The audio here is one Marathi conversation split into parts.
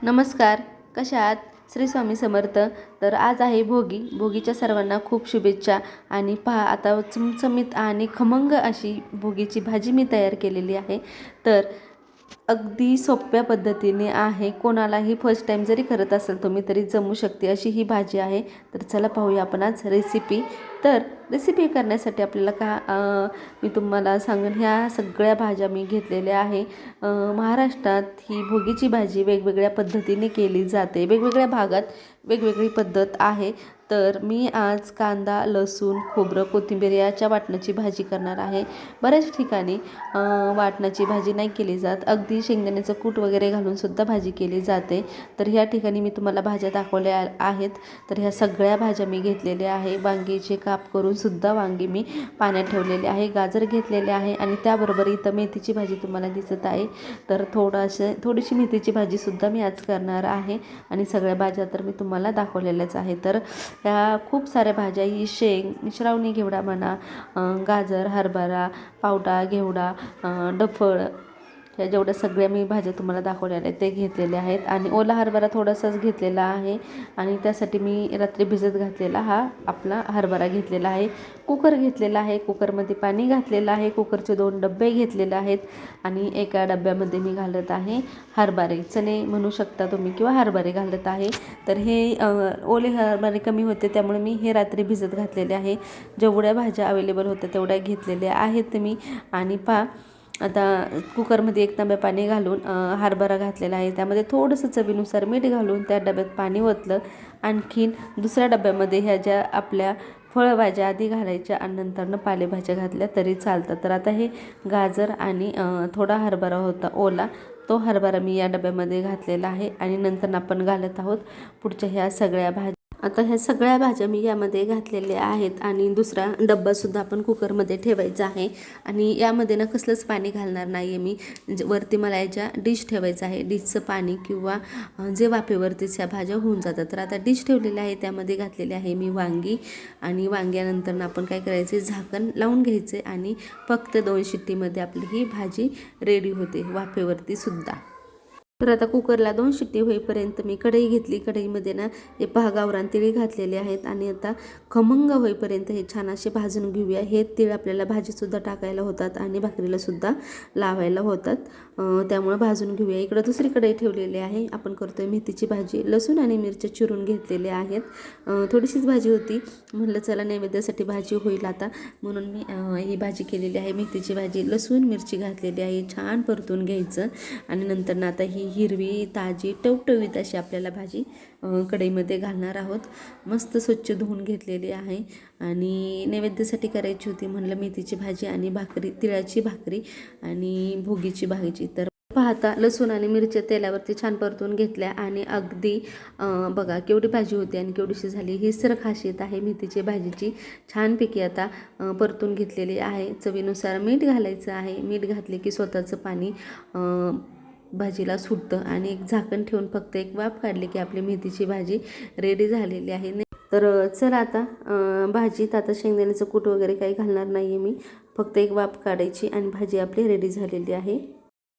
नमस्कार, कशा आहात? श्री स्वामी समर्थ. तर आज आहे भोगी. भोगीच्या सर्वांना खूप शुभेच्छा. आणि पहा, आता चमचमीत आणि खमंग अशी भोगीची भाजी मी तयार केलेली आहे. तर अगदी सोप्या पद्धतीने आहे, कोणालाही फर्स्ट टाईम जरी करत असेल तुम्ही तरी जमू शकते अशी ही भाजी आहे. तर चला पाहूया आपण आज रेसिपी. तर रेसिपी करण्यासाठी आपल्याला मी तुम्हाला सांगेन, ह्या सगळ्या भाज्या मी घेतलेल्या आहे. महाराष्ट्रात ही भोगीची भाजी वेगवेगळ्या पद्धतीने केली जाते, वेगवेगळ्या भागात वेगवेगळी पद्धत आहे. तर मी आज कांदा, लसूण, खोबरं, कोथिंबीर याच्या वाटणाची भाजी करणार आहे. बऱ्याच ठिकाणी वाटणाची भाजी नाही केली जात, अगदी शेंगदाण्याचं कूट वगैरे घालून सुद्धा भाजी केली जाते. तर ह्या ठिकाणी मी तुम्हाला भाज्या दाखवल्या आहेत. तर ह्या सगळ्या भाज्या मी घेतलेल्या आहे. वांगीचे काप करून सुद्धा वांगी मी पाण्यात ठेवलेले आहे. गाजर घेतलेले आहे आणि त्याबरोबर इथं मेथीची भाजी तुम्हाला दिसत आहे. तर थोडीशी मेथीची भाजीसुद्धा मी आज करणार आहे. आणि सगळ्या भाज्या तर मी तुम्हाला दाखवलेल्याच आहे. तर ह्या खूप साऱ्या भाज्या, ही श्रावणी घेवडा म्हणा, गाजर, हरभरा, पावटा, घेवडा, डफळ, ह्या जेवढ्या सगळ्या मी भाज्या तुम्हाला दाखवलेल्या आहेत ते घेतलेले आहेत. आणि ओला हरभरा थोडासाच घेतलेला आहे आणि त्यासाठी मी रात्री भिजत घातलेला हा आपला हरभरा घेतलेला आहे. कुकर घेतलेला आहे, कुकरमध्ये पाणी घातलेलं आहे. कुकरचे 2 डबे घेतलेले आहेत आणि एका डब्यामध्ये मी घालत आहे हरभरे, चणे म्हणू शकता तुम्ही, किंवा हरभरे घालत आहे. तर हे ओले हरभरे कमी होते त्यामुळे मी हे रात्री भिजत घातलेले आहे. जेवढ्या भाज्या अवेलेबल होत्या तेवढ्या घेतलेल्या आहेत मी. आणि आता कुकरमध्ये 1 तांब्या पाणी घालून हरभरा घातलेला आहे. त्यामध्ये थोडंसं चवीनुसार मीठ घालून त्या डब्यात पाणी ओतलं. आणखीन दुसऱ्या डब्यामध्ये ह्या ज्या आपल्या फळभाज्या आधी घालायच्या आणि नंतरनं पालेभाज्या घातल्या तरी चालतं. तर आता हे गाजर आणि थोडा हरभरा होता ओला, तो हरभरा मी या डब्यामध्ये घातलेला आहे. आणि नंतर आपण घालत आहोत पुढच्या ह्या सगळ्या भाज्या. आता ह्या सगळ्या भाज्या मी यामध्ये घातलेल्या आहेत. आणि दुसरा डब्बासुद्धा आपण कुकरमध्ये ठेवायचा आहे. आणि यामध्ये ना कसलंच पाणी घालणार नाही आहे मी. वरती मला याच्या डिश ठेवायचं आहे, डिशचं पाणी किंवा जे वाफेवरतीच ह्या भाज्या होऊन जातात. तर आता डिश ठेवलेलं आहे, त्यामध्ये घातलेले आहे मी वांगी. आणि वांग्यानंतर आपण काय करायचे, झाकण लावून घ्यायचे आणि फक्त 2 शिट्टीमध्ये आपली ही भाजी रेडी होते, वाफेवरती सुद्धा. तर आता कुकरला 2 शिट्टी होईपर्यंत मी कढई घेतली. कढईमध्ये ना हे पहा गावरान तिळ घातलेले आहेत. आणि आता खमंग होईपर्यंत हे छान असे भाजून घेऊया. हे तीळ आपल्याला भाजीसुद्धा टाकायला होतात आणि भाकरीलासुद्धा लावायला होतात, त्यामुळे भाजून घेऊया. इकडं दुसरी कढई ठेवलेली आहे. आपण करतोय मेथीची भाजी. लसूण आणि मिरच्या चिरून घेतलेल्या आहेत. थोडीशीच भाजी होती, म्हटलं चला नैवेद्यासाठी भाजी होईल आता, म्हणून मी ही भाजी केलेली आहे, मेथीची भाजी. लसूण मिरची घातलेली आहे, छान परतून घ्यायचं. आणि नंतर ना आता ही हिरवी ताजी टवटवीत अशी आपल्याला भाजी कढईमध्ये घालणार आहोत. मस्त स्वच्छ धुवून घेतलेली आहे. आणि नैवेद्यासाठी करायची होती, म्हणलं मेथीची भाजी आणि भाकरी, तिळाची भाकरी आणि भोगीची भाजी. तर पाहता लसूण आणि मिरच्या तेलावरती छान परतून घेतल्या. आणि अगदी बघा केवढी भाजी होती आणि केवढीशी झाली. ही सर खासियत आहे मेथीची भाजीची. छानपैकी आता परतून घेतलेली आहे. चवीनुसार मीठ घालायचं आहे. मीठ घातले की स्वतःचं पाणी भाजीला सुटतं. आणि एक झाकण ठेवून फक्त एक वाफ काढली की आपली मेथीची भाजी रेडी झालेली आहे. तर चला आता भाजीत आता शेंगदाण्याचं कूट वगैरे काही घालणार नाही आहे मी, फक्त एक वाफ काढायची आणि भाजी आपली रेडी झालेली आहे.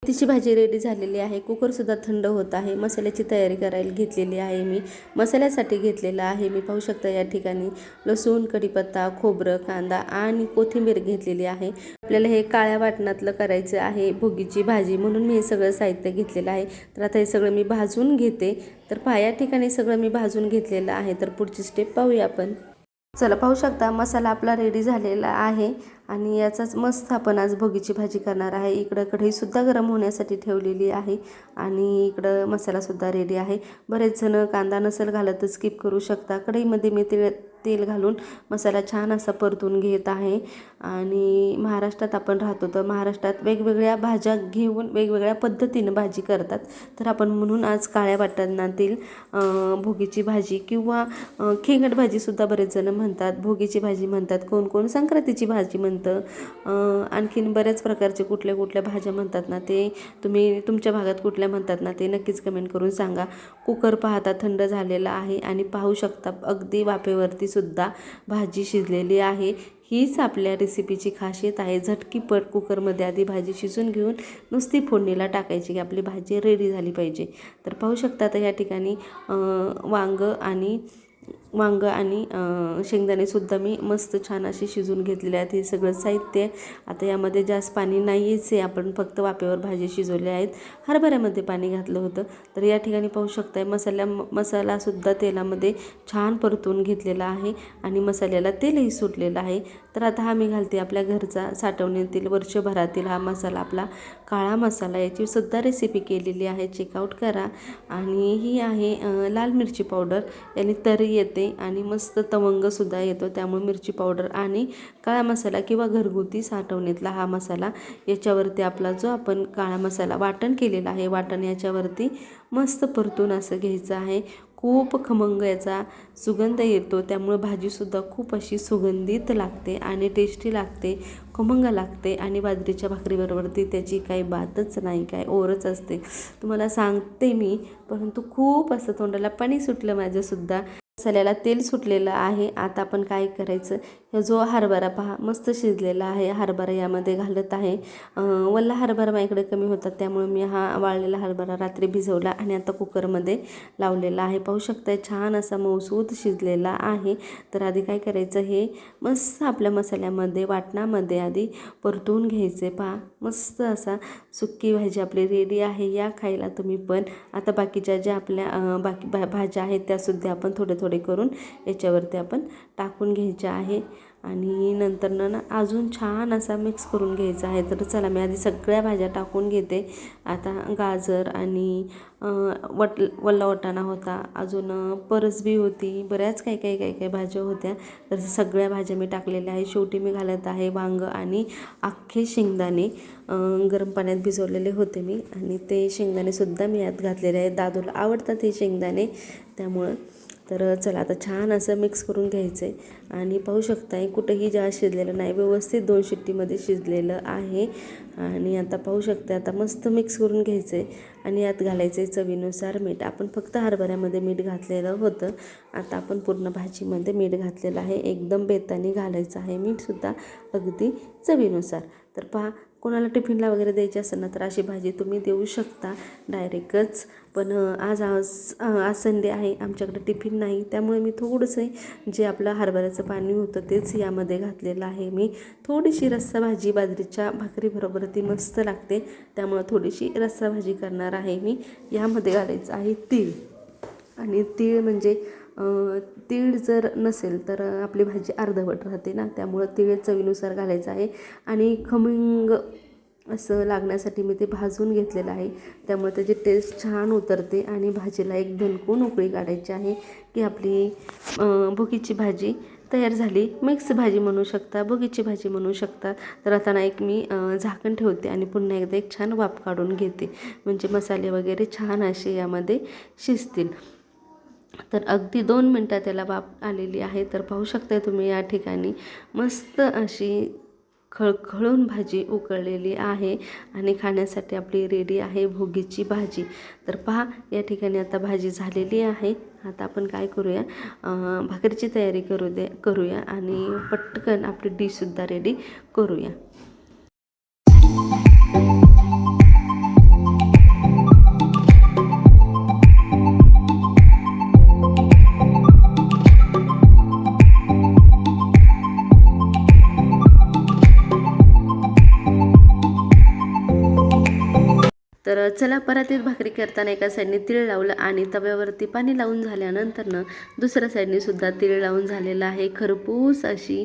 मेथीची भाजी रेडी झालेली आहे. कुकरसुद्धा थंड होत आहे. मसाल्याची तयारी करायला घेतलेली आहे मी. मसाल्यासाठी घेतलेला आहे मी, पाहू शकता या ठिकाणी लसूण, कढीपत्ता, खोबरं, कांदा आणि कोथिंबीर घेतलेली आहे. आपल्याला हे काळ्या वाटणातलं करायचं आहे भोगीची भाजी, म्हणून मी हे सगळं साहित्य घेतलेलं आहे. तर आता हे सगळं मी भाजून घेते. तर या ठिकाणी सगळं मी भाजून घेतलेलं आहे. तर पुढची स्टेप पाहूया आपण. चला पाहू शकता मसाला आपला रेडी झालेला आहे. आणि याचाच मस्त आपण आज भोगीची भाजी करणार आहे. इकडं कढईसुद्धा गरम होण्यासाठी ठेवलेली आहे आणि इकडं मसालासुद्धा रेडी आहे. बरेच जण कांदा नसेल घालत तर स्किप करू शकता. कढईमध्ये मी तेल घालून मसाला छान असा परतून घेत आहे. आणि महाराष्ट्रात आपण राहतो, तर महाराष्ट्रात वेगवेगळ्या भाज्या घेऊन वेगवेगळ्या पद्धतीनं भाजी करतात. तर आपण म्हणून आज काळ्या वाटणातील भोगीची भाजी किंवा खेंगट भाजीसुद्धा बरेच जण म्हणतात, भोगीची भाजी म्हणतात, कोण कोण संक्रांतीची भाजी म्हणतं, आणखीन बऱ्याच प्रकारचे कुठल्या कुठल्या भाज्या म्हणतात ना, ते तुम्ही तुमच्या भागात कुठल्या म्हणतात ना ते नक्कीच कमेंट करून सांगा. कुकर पाहता थंड झालेला आहे आणि पाहू शकता अगदी वाफेवरती सुद्धा भाजी शिजलेली आहे. हीच आपल्या रेसिपीची खासियत आहे. झटकीपट कुकरमध्ये आधी भाजी शिजून घेऊन नुसती फोडणीला टाकायची की आपली भाजी रेडी झाली पाहिजे. तर पाहू शकता आता या ठिकाणी वांग आणि शेंगदाणेसुद्धा मी मस्त छान असे शिजवून घेतलेले आहेत. हे सगळं साहित्य आता यामध्ये जास्त पाणी नाहीच आहे, आपण फक्त वाफेवर भाजी शिजवले आहेत. हरभऱ्यामध्ये पाणी घातलं होतं. तर या ठिकाणी पाहू शकताय मसालासुद्धा तेलामध्ये छान परतून घेतलेला आहे आणि मसाल्याला तेलही सुटलेलं आहे. तर आता हा मी घालते आपल्या घरचा साठवणीतील वर्षभरातील हा मसाला, आपला काळा मसाला. याची सुद्धा रेसिपी केलेली आहे, चेकआउट करा. आणि ही आहे लाल मिरची पावडर. याने तरी येते आणि मस्त तवंगसुद्धा येतो. त्यामुळे मिरची पावडर आणि काळा मसाला किंवा घरगुती साठवणीतला हा मसाला याच्यावरती आपला जो आपण काळा मसाला वाटण केलेला आहे, वाटण याच्यावरती मस्त परतून असं घ्यायचं आहे. खूप खमंग याचा सुगंध येतो. त्यामुळे भाजीसुद्धा खूप अशी सुगंधित लागते आणि टेस्टी लागते, खमंग लागते. आणि बाजरीच्या भाकरीबरोबरती त्याची काही बातच नाही, काय ओरच असते तुम्हाला सांगते मी. परंतु खूप असं तोंडाला पाणी सुटलं माझ्यासुद्धा. मसाल्याला तेल सुटलेलं आहे. आता आपण काय करायचं, हा जो हरभरा पहा मस्त शिजलेला आहे, हरभरा यामध्ये घालत आहे. वल्ला हरभरा माझ्याकडे कमी होता, त्यामुळे मी हा वाळलेला हरभरा रात्री भिजवला आणि आता कुकरमध्ये लावलेला आहे. पाहू शकताय छान असा मऊसूत शिजलेला आहे. तर आधी काय करायचं, हे मस्त आपल्या मसाल्यामध्ये वाटणामध्ये आधी परतून घ्यायचे. पहा मस्त असा सुक्की भाजी आपली रेडी आहे. या खायला तुम्ही पण. आता बाकीच्या ज्या आपल्या भाज्या आहेत त्यासुद्धा आपण थोडे करून याच्यावरती आपण टाकून घ्यायच्या आहे आणि नंतर ना अजून छान असा मिक्स करून घ्यायचा आहे. तर चला मी आधी सगळ्या भाज्या टाकून घेते. आता गाजर आणि वल्ला वाटाणा होता, अजून परसबी होती, बऱ्याच काही भाज्या होत्या. तर सगळ्या भाज्या मी टाकलेल्या आहे. शेवटी मी घालत आहे वांग आणि अख्खे शेंगदाणे. गरम पाण्यात भिजवलेले होते मी आणि ते शेंगदाणेसुद्धा मी यात घातलेले आहेत. दादूला आवडतात हे शेंगदाणे, त्यामुळं. तर चला आता छान असं मिक्स करून घ्यायचं आहे. आणि पाहू शकताय कुठेही जास्त शिजलेलं नाही, व्यवस्थित 2 शिट्टीमध्ये शिजलेलं आहे. आणि आता पाहू शकता आता मस्त मिक्स करून घ्यायचं आहे आणि यात घालायचं आहे चवीनुसार मीठ. आपण फक्त हरभऱ्यामध्ये मीठ घातलेलं होतं, आता आपण पूर्ण भाजीमध्ये मीठ घातलेलं आहे. एकदम बेताने घालायचं आहे मीठसुद्धा, अगदी चवीनुसार. तर पहा, कोणाला टिफिनला वगैरे द्यायची असेल ना तर अशी भाजी तुम्ही देऊ शकता डायरेक्टच. पण आज संडे आहे, आमच्याकडे टिफिन नाही, त्यामुळे मी थोडंसं जे आपलं हरभऱ्याचं पाणी होतं तेच यामध्ये घातलेलं आहे. मी थोडीशी रस्सा भाजी बाजरीच्या भाकरीबरोबर ती मस्त लागते, त्यामुळं थोडीशी रस्सा भाजी करणार आहे मी. यामध्ये घालायचं आहे तीळ. आणि तीळ म्हणजे तीळ जर नसेल तर आपली भाजी अर्धवट राहते ना, त्यामुळं तीळ चवीनुसार घालायचं आहे. आणि खमंग असं लागण्यासाठी मी ते भाजून घेतलेलं आहे, त्यामुळे त्याची टेस्ट छान उतरते. आणि भाजीला एक दणकून उकळी काढायची आहे की आपली भोगीची भाजी तयार झाली. मिक्स भाजी म्हणू शकता, भोगीची भाजी म्हणू शकता. तर आता ना एक मी झाकण ठेवते आणि पुन्हा एकदा एक छान वाफ काढून घेते, म्हणजे मसाले वगैरे छान असे यामध्ये शिजतील. तर अगदी 2 मिनटात त्याला वाफ आलेली आहे. तर पाहू शकता तुम्ही या ठिकाणी मस्त अशी खळखळून भाजी उकळलेली आहे आणि खाण्यासाठी आपली रेडी आहे भोगीची भाजी. तर पहा या ठिकाणी आता भाजी झालेली आहे. आता आपण काय करूया, भाकरीची तयारी करूया आणि पटकन आपली डिशसुद्धा रेडी करूया. तर चला, परातीत भाकरी करताना एका साईडने तीळ लावलं आणि तव्यावरती पाणी लावून झाल्यानंतरनं दुसऱ्या साईडने सुद्धा तीळ लावून झालेलं आहे. खरपूस अशी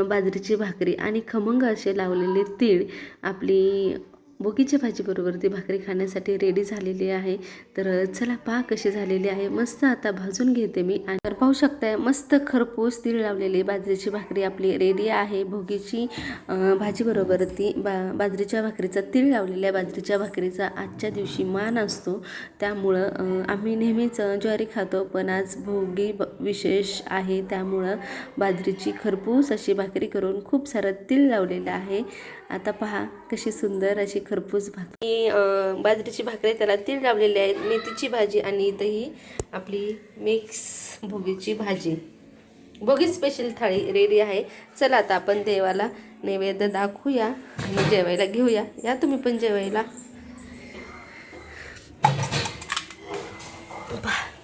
बाजरीची भाकरी आणि खमंग असे लावलेले तीळ आपली भोगीच्या भाजीबरोबर ती भाकरी खाण्यासाठी रेडी झालेली आहे. तर चला पहा कशी झालेली आहे. मस्त आता भाजून घेते मी. आणि तर पाहू शकताय मस्त खरपूस तीळ लावलेली बाजरीची भाकरी आपली रेडी आहे. भोगीची भाजीबरोबर ती बाजरीच्या भाकरीचा तीळ लावलेल्या बाजरीच्या भाकरीचा आजच्या दिवशी मान असतो, त्यामुळं आम्ही नेहमीच ज्वारी खातो, पण आज भोगी विशेष आहे, त्यामुळं बाजरीची खरपूस अशी भाकरी करून खूप सारं तीळ लावलेलं आहे. आता पहा कशी सुंदर अशी खरपूस भाकरी, बाजरीची भाकरी त्याला तीळ लावलेली आहेत, मेथीची भाजी आणि इथंही आपली मिक्स भोगीची भाजी. भोगी स्पेशल थाळी रेडी आहे. चला आता आपण देवाला नैवेद्य दाखवूया आणि जेवायला घेऊया. या तुम्ही पण जेवायला.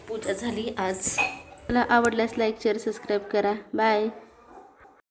पूजा झाली आज. मला आवडल्यास लाईक शेअर सबस्क्राईब करा. बाय.